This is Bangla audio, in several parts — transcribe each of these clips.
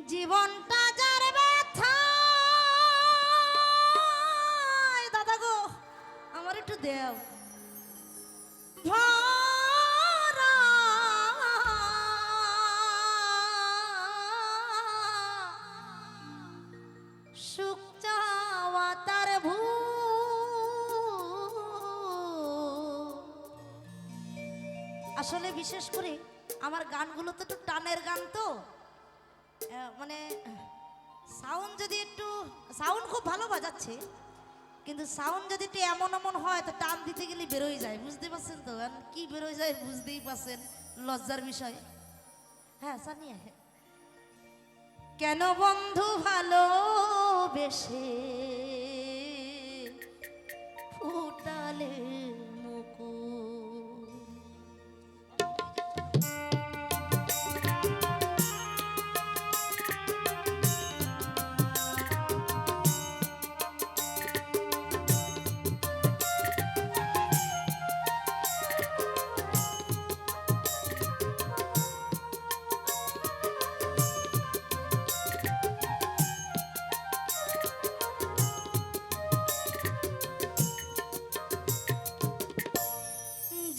জীবনটা যার ব্যথা দাদা গো আমার একটু দেও ভরা সুখ চাওয়া তার আসলে বিশেষ করে আমার গানগুলো তো একটু টানের গান তো মানে সাউন্ড যদি একটু সাউন্ড খুব ভালো বাজাচ্ছে কিন্তু সাউন্ড যদি একটু এমন এমন হয় তো টান দিতে গেলে বেরোয় যায় বুঝতে পারছেন তো কি বেরোয় যায় বুঝতেই পারছেন লজ্জার বিষয় হ্যাঁ সানিয়া কেন বন্ধু ভালোবেসে ফুটালে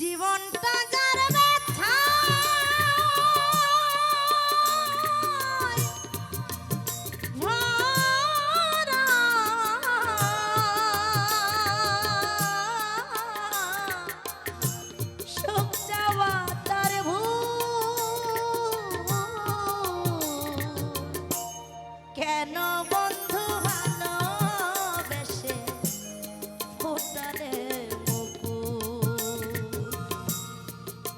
জীবনটা যার ব্যথা ভরা সুখ চাওয়া তার কেন বন্ধু ভালোবেসে ফোটালে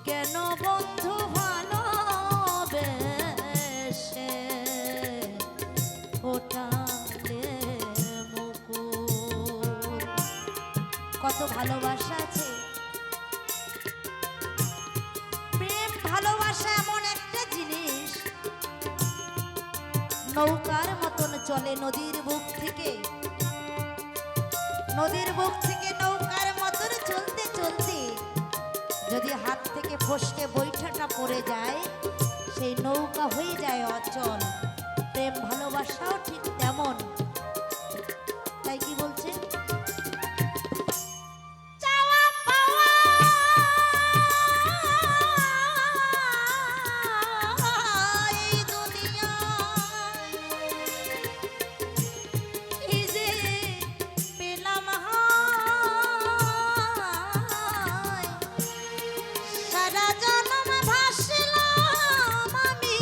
কেন বন্ধু ভালোবেসে ফোটালে মুকুল কত ভালোবাসা আছে প্রেম ভালোবাসা এমন একটা জিনিস নৌকার মতন চলে নদীর বুক থেকে নৌকার মতন চলতে চলতে যদি হাত থেকে ফসকে বৈঠাটা পড়ে যায় সেই নৌকা হয়ে যায় অচল প্রেম ভালোবাসাও ঠিক তেমন তাই কি বলছে চাওয়া পাওয়া এই দুনিয়ায় কি যে পেলাম সারা জন্ম ভাসলাম আমি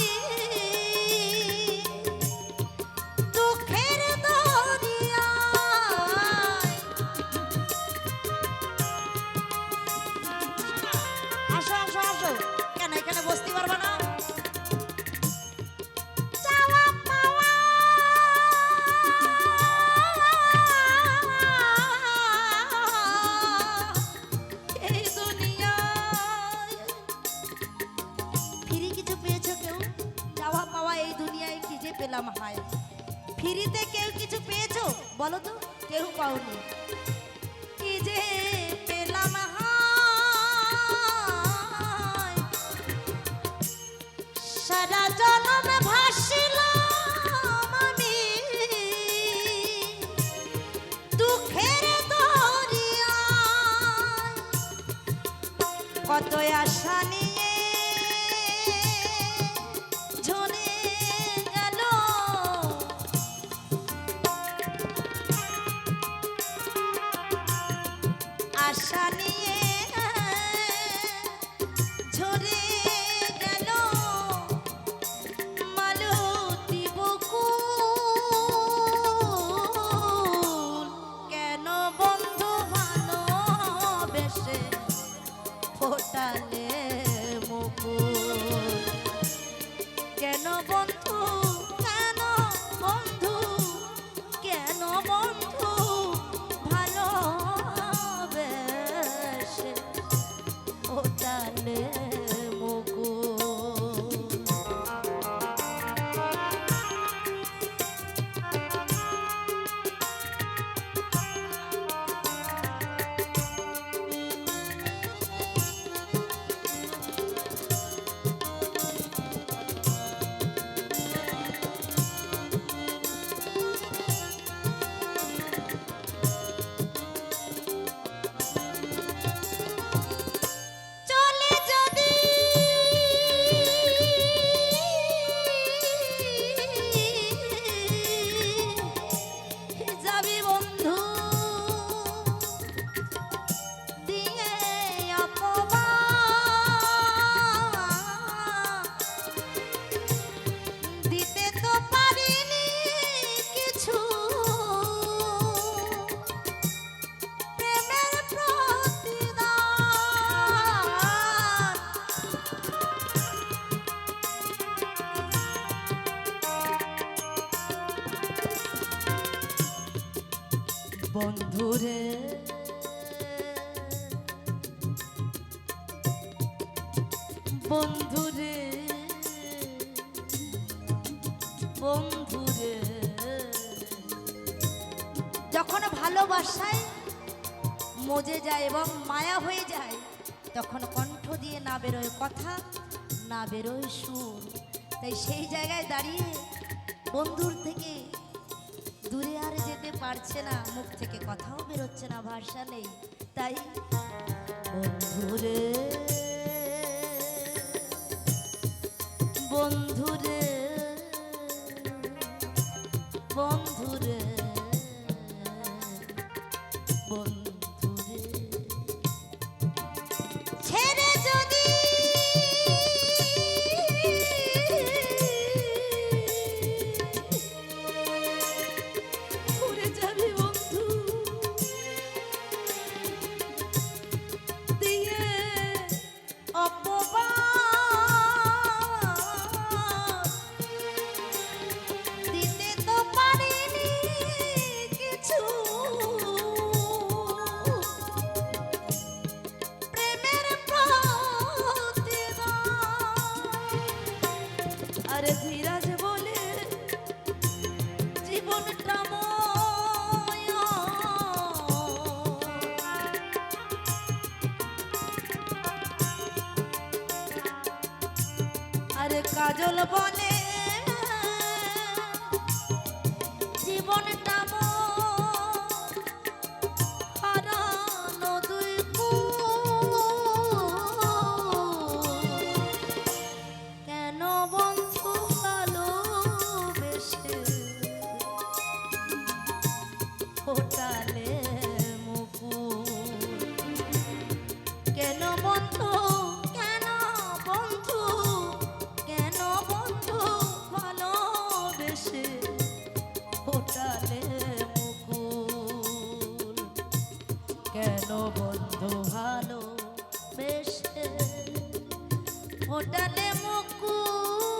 দুঃখের দরিয়ায় আসো আসো আসো কেন এখানে বসতে পারবা না চাওয়া পাওয়া এই দুনিয়ায় ফিরি কিছু পেয়েছো কেউ চাওয়া পাওয়া এই দুনিয়ায় কি যে পেলাম হায় ফিরিতে কেউ কিছু পেয়েছো বলো তো কেউ পাওনি কি যে পেলাম হায় সারা জন্ম ভাসিলাম আমি দুঃখের দরিয়ায় কত আশা নিয়ে ঝরে গেল আশা নিয়ে ঝরে গেল মালতী বকুল কেন বন্ধু ভালোবেসে ফোটালে বন্ধুরে বন্ধুরে বন্ধুরে যখন ভালোবাসায় মজে যায় এবং মায়া হয়ে যায় তখন কণ্ঠ দিয়ে না বেরোয় কথা, না বেরোয় সুর। তাই সেই জায়গায় দাঁড়িয়ে বন্ধুর থেকে দূরে আর যেতে পারছে না, মুখ থেকে কথাও বেরোচ্ছে না, ভাষা নেই। তাই বন্ধুরে বন্ধুরে বন্ধুরে বন্ধুরে ছেড়ে যদি ঘুরে যাবি বন্ধু দিয়ে অপবাদ দিতে তো পারিনি কিছু, প্রেমের প্রতিদান। আরে ধীরাজ বলে জীবনটা ময়া, আরে কাজল বলে জীবনটা হারানো দুই কেন বন্ধু ভালোবেসে ফোটালে মুকুল, কেন বন্ধু কেন বন্ধু কেন বন্ধু ভালোবেসে ফোটালে মুকুল, কেন বন্ধু ভালোবেসে ফোটালে মুকুল।